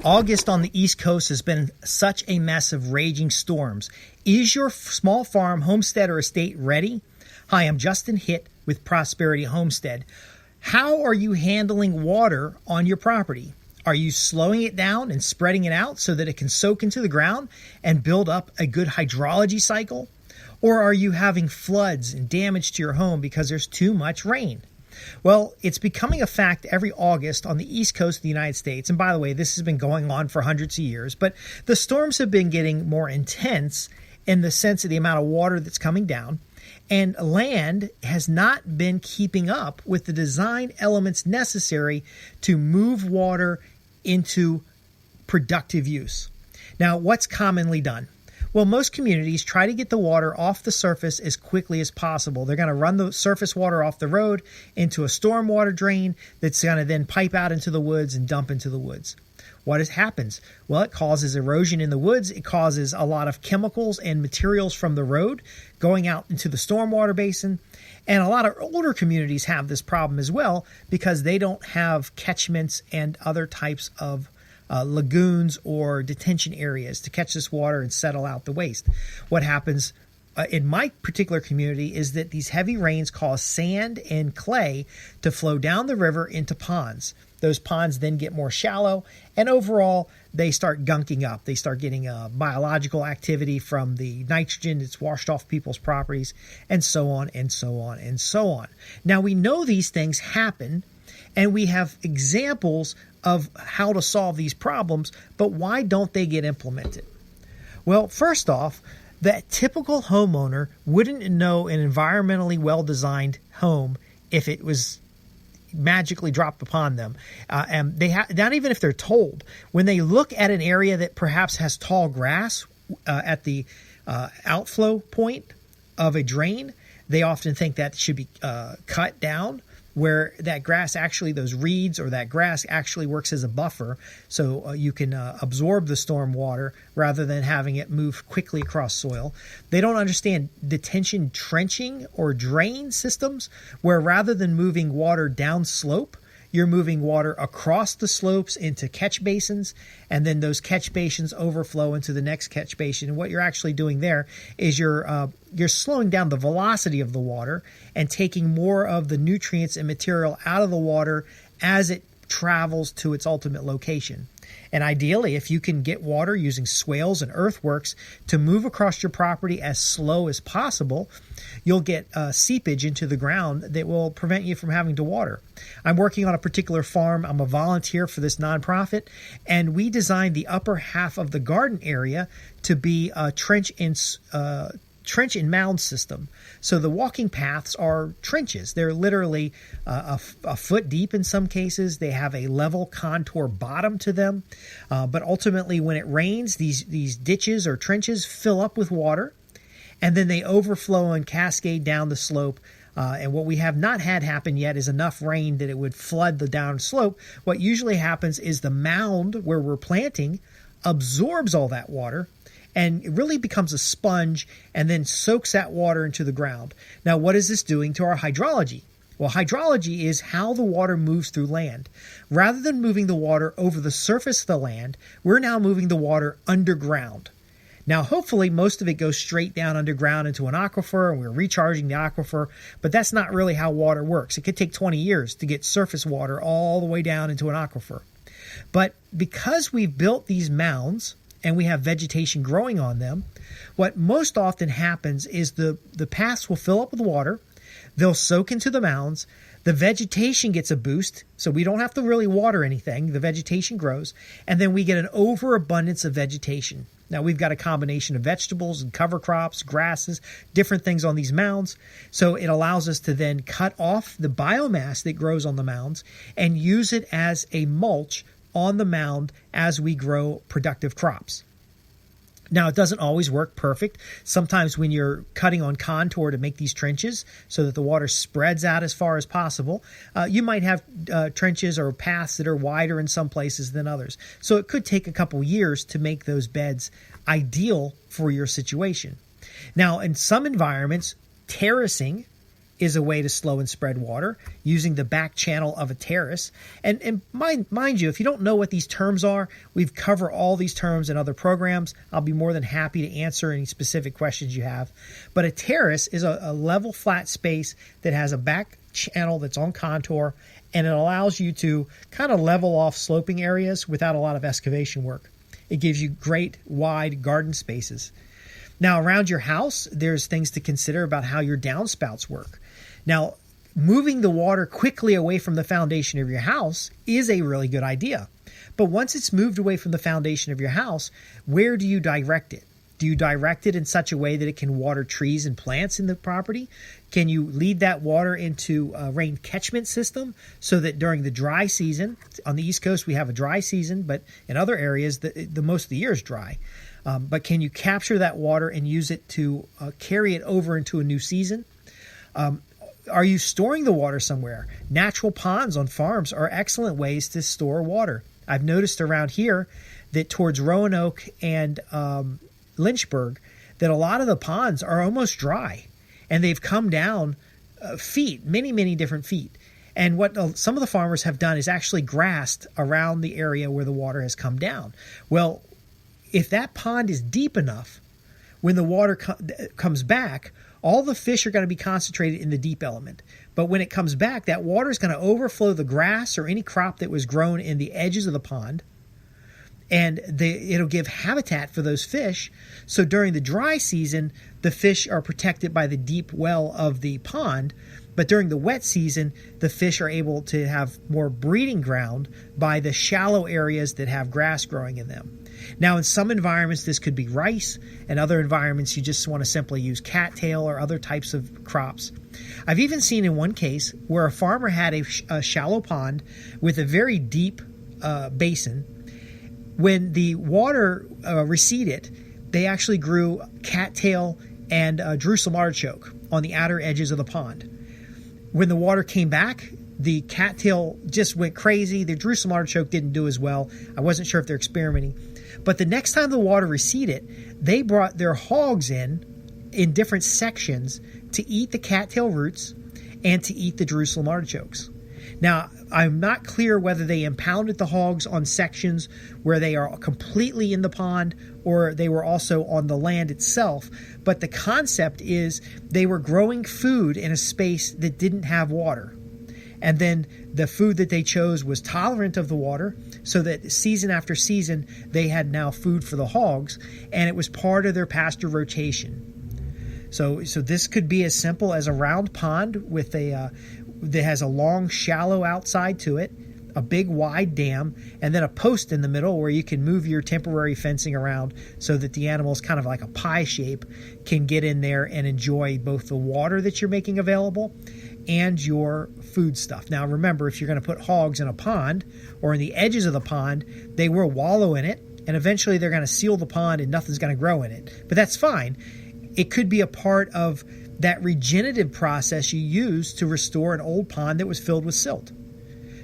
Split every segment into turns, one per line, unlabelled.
August on the East Coast has been such a mess of raging storms. Is your small farm, homestead, or estate ready? Hi, I'm Justin Hitt with Prosperity Homestead. How are you handling water on your property? Are you slowing it down and spreading it out so that it can soak into the ground and build up a good hydrology cycle? Or are you having floods and damage to your home because there's too much rain? Well, it's becoming a fact every August on the East Coast of the United States. And by the way, this has been going on for hundreds of years, but the storms have been getting more intense in the sense of the amount of water that's coming down. And land has not been keeping up with the design elements necessary to move water into productive use. Now, what's commonly done? Well, most communities try to get the water off the surface as quickly as possible. They're going to run the surface water off the road into a stormwater drain that's going to then pipe out into the woods and dump into the woods. What happens? Well, it causes erosion in the woods. It causes a lot of chemicals and materials from the road going out into the stormwater basin. And a lot of older communities have this problem as well because they don't have catchments and other types of lagoons or detention areas to catch this water and settle out the waste. What happens in my particular community is that these heavy rains cause sand and clay to flow down the river into ponds. Those ponds then get more shallow, and overall, they start gunking up. They start getting biological activity from the nitrogen that's washed off people's properties, and so on, and so on, and so on. Now, we know these things happen, and we have examples of how to solve these problems, but why don't they get implemented? Well, first off, that typical homeowner wouldn't know an environmentally well-designed home if it was magically dropped upon them. And they not even if they're told. When they look at an area that perhaps has tall grass at the outflow point of a drain, they often think that should be cut down, where that grass actually, those reeds or that grass actually works as a buffer so you can absorb the storm water rather than having it move quickly across soil. They don't understand detention trenching or drain systems, where rather than moving water down slope, you're moving water across the slopes into catch basins, and then those catch basins overflow into the next catch basin. And what you're actually doing there is you're slowing down the velocity of the water and taking more of the nutrients and material out of the water as it travels to its ultimate location. And ideally, if you can get water using swales and earthworks to move across your property as slow as possible, you'll get seepage into the ground that will prevent you from having to water. I'm working on a particular farm. I'm a volunteer for this nonprofit, and we designed the upper half of the garden area to be a trench and mound system. So the walking paths are trenches. They're literally a foot deep in some cases. They have a level contour bottom to them. But ultimately, when it rains, these ditches or trenches fill up with water, and then they overflow and cascade down the slope. And what we have not had happen yet is enough rain that it would flood the down slope. What usually happens is the mound where we're planting absorbs all that water, and it really becomes a sponge and then soaks that water into the ground. Now, what is this doing to our hydrology? Well, hydrology is how the water moves through land. Rather than moving the water over the surface of the land, we're now moving the water underground. Now, hopefully, most of it goes straight down underground into an aquifer, and we're recharging the aquifer, but that's not really how water works. It could take 20 years to get surface water all the way down into an aquifer. But because we've built these mounds, and we have vegetation growing on them, what most often happens is the paths will fill up with water, they'll soak into the mounds, the vegetation gets a boost, so we don't have to really water anything, the vegetation grows, and then we get an overabundance of vegetation. Now, we've got a combination of vegetables and cover crops, grasses, different things on these mounds, so it allows us to then cut off the biomass that grows on the mounds and use it as a mulch on the mound as we grow productive crops. Now, it doesn't always work perfect. Sometimes when you're cutting on contour to make these trenches so that the water spreads out as far as possible, you might have trenches or paths that are wider in some places than others. So it could take a couple years to make those beds ideal for your situation. Now, in some environments, terracing is a way to slow and spread water using the back channel of a terrace. And mind you, if you don't know what these terms are, we've covered all these terms in other programs. I'll be more than happy to answer any specific questions you have. But a terrace is a level flat space that has a back channel that's on contour, and it allows you to kind of level off sloping areas without a lot of excavation work. It gives you great wide garden spaces. Now, around your house, there's things to consider about how your downspouts work. Now, moving the water quickly away from the foundation of your house is a really good idea. But once it's moved away from the foundation of your house, where do you direct it? Do you direct it in such a way that it can water trees and plants in the property? Can you lead that water into a rain catchment system so that during the dry season, on the East Coast we have a dry season, but in other areas the most of the year is dry. But can you capture that water and use it to carry it over into a new season? Are you storing the water somewhere? Natural ponds on farms are excellent ways to store water. I've noticed around here that towards Roanoke and Lynchburg that a lot of the ponds are almost dry, and they've come down feet, many different feet. And what some of the farmers have done is actually grassed around the area where the water has come down. Well, if that pond is deep enough, when the water comes back, all the fish are going to be concentrated in the deep element. But when it comes back, that water is going to overflow the grass or any crop that was grown in the edges of the pond, and it'll give habitat for those fish. So during the dry season, the fish are protected by the deep well of the pond. But during the wet season, the fish are able to have more breeding ground by the shallow areas that have grass growing in them. Now, in some environments, this could be rice. In other environments, you just want to simply use cattail or other types of crops. I've even seen in one case where a farmer had a shallow pond with a very deep basin. When the water receded, they actually grew cattail and Jerusalem artichoke on the outer edges of the pond. When the water came back, the cattail just went crazy. The Jerusalem artichoke didn't do as well. I wasn't sure if they're experimenting. But the next time the water receded, they brought their hogs in different sections to eat the cattail roots and to eat the Jerusalem artichokes. Now, I'm not clear whether they impounded the hogs on sections where they are completely in the pond or they were also on the land itself, but the concept is they were growing food in a space that didn't have water. And then the food that they chose was tolerant of the water, so that season after season they had now food for the hogs, and it was part of their pasture rotation. So this could be as simple as a round pond with that has a long, shallow outside to it, a big, wide dam, and then a post in the middle where you can move your temporary fencing around so that the animals, kind of like a pie shape, can get in there and enjoy both the water that you're making available and your food stuff. Now, remember, if you're going to put hogs in a pond or in the edges of the pond, they will wallow in it, and eventually they're going to seal the pond and nothing's going to grow in it. But that's fine. It could be a part of that regenerative process you use to restore an old pond that was filled with silt.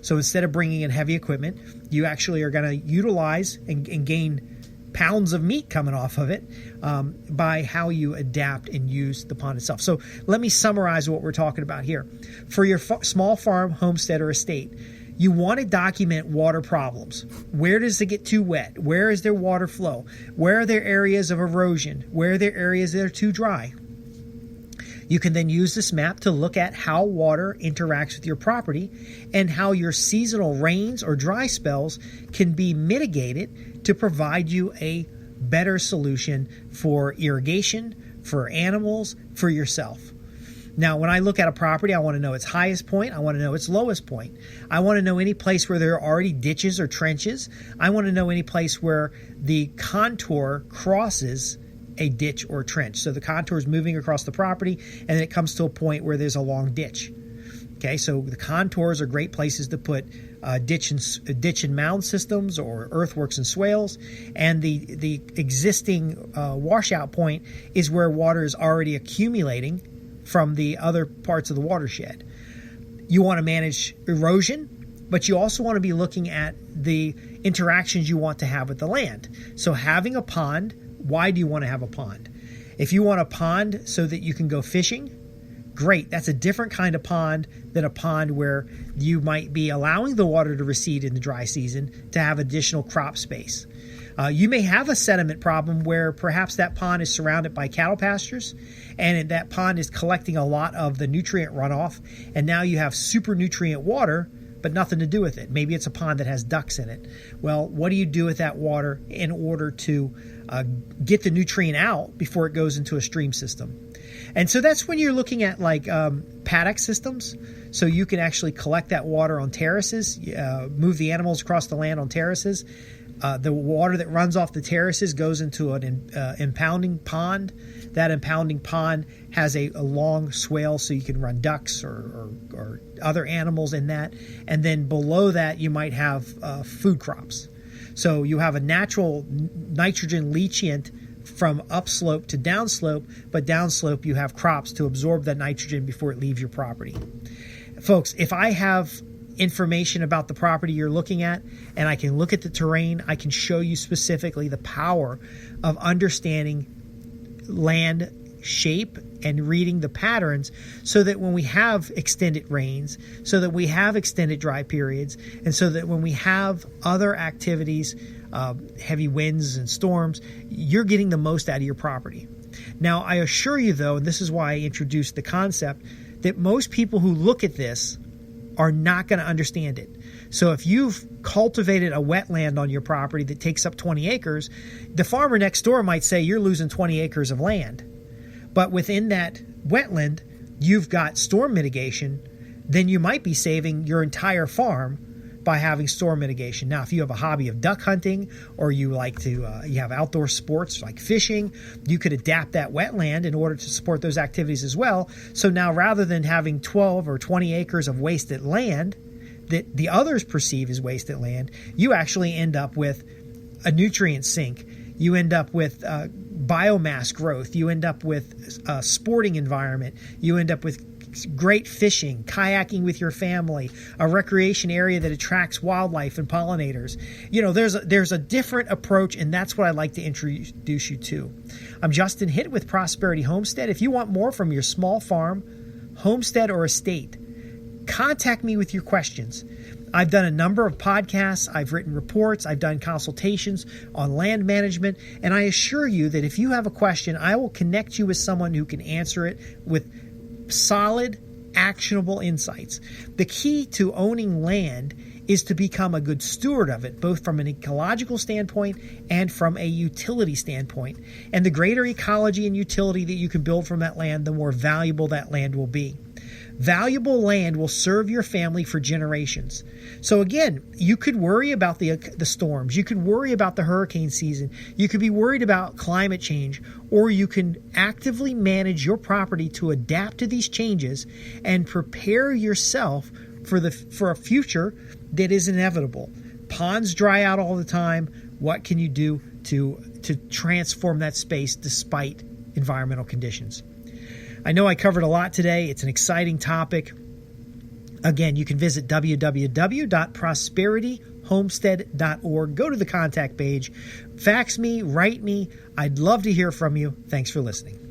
So instead of bringing in heavy equipment, you actually are going to utilize and gain pounds of meat coming off of it by how you adapt and use the pond itself. So let me summarize what we're talking about here. For your small farm, homestead, or estate, you want to document water problems. Where does it get too wet? Where is there water flow? Where are there areas of erosion? Where are there areas that are too dry? You can then use this map to look at how water interacts with your property and how your seasonal rains or dry spells can be mitigated to provide you a better solution for irrigation, for animals, for yourself. Now, when I look at a property, I want to know its highest point. I want to know its lowest point. I want to know any place where there are already ditches or trenches. I want to know any place where the contour crosses a ditch or trench. So the contour is moving across the property, and then it comes to a point where there's a long ditch. Okay, so the contours are great places to put ditch and mound systems or earthworks and swales, and the existing washout point is where water is already accumulating from the other parts of the watershed. You want to manage erosion, but you also want to be looking at the interactions you want to have with the land. So having a pond, why do you want to have a pond? If you want a pond so that you can go fishing, Great. That's a different kind of pond than a pond where you might be allowing the water to recede in the dry season to have additional crop space. You may have a sediment problem where perhaps that pond is surrounded by cattle pastures and that pond is collecting a lot of the nutrient runoff, and now you have super nutrient water but nothing to do with it. Maybe it's a pond that has ducks in it. Well, what do you do with that water in order to get the nutrient out before it goes into a stream system? And so that's when you're looking at like paddock systems. So you can actually collect that water on terraces, move the animals across the land on terraces. The water that runs off the terraces goes into an impounding pond. That impounding pond has a long swale so you can run ducks or other animals in that. And then below that you might have food crops. So you have a natural nitrogen leachant from upslope to downslope, but downslope you have crops to absorb that nitrogen before it leaves your property. Folks, if I have information about the property you're looking at and I can look at the terrain, I can show you specifically the power of understanding land shape and reading the patterns so that when we have extended rains, so that we have extended dry periods, and so that when we have other activities, heavy winds and storms, you're getting the most out of your property. Now, I assure you, though, and this is why I introduced the concept, that most people who look at this are not going to understand it. So if you've cultivated a wetland on your property that takes up 20 acres, the farmer next door might say you're losing 20 acres of land. But within that wetland, you've got storm mitigation, then you might be saving your entire farm by having storm mitigation. Now, if you have a hobby of duck hunting or you like to, you have outdoor sports like fishing, you could adapt that wetland in order to support those activities as well. So now rather than having 12 or 20 acres of wasted land that the others perceive as wasted land, you actually end up with a nutrient sink. You end up with biomass growth. You end up with a sporting environment. You end up with great fishing, kayaking with your family, a recreation area that attracts wildlife and pollinators. You know, there's a different approach, and that's what I'd like to introduce you to. I'm Justin Hitt with Prosperity Homestead. If you want more from your small farm, homestead, or estate, contact me with your questions. I've done a number of podcasts, I've written reports, I've done consultations on land management, and I assure you that if you have a question, I will connect you with someone who can answer it with solid, actionable insights. The key to owning land is to become a good steward of it, both from an ecological standpoint and from a utility standpoint. And the greater ecology and utility that you can build from that land, the more valuable that land will be. Valuable land will serve your family for generations. So again, you could worry about the storms. You could worry about the hurricane season. You could be worried about climate change, or you can actively manage your property to adapt to these changes and prepare yourself for a future that is inevitable. Ponds dry out all the time. What can you do to transform that space despite environmental conditions? I know I covered a lot today. It's an exciting topic. Again, you can visit www.prosperityhomestead.org. Go to the contact page. Fax me, write me. I'd love to hear from you. Thanks for listening.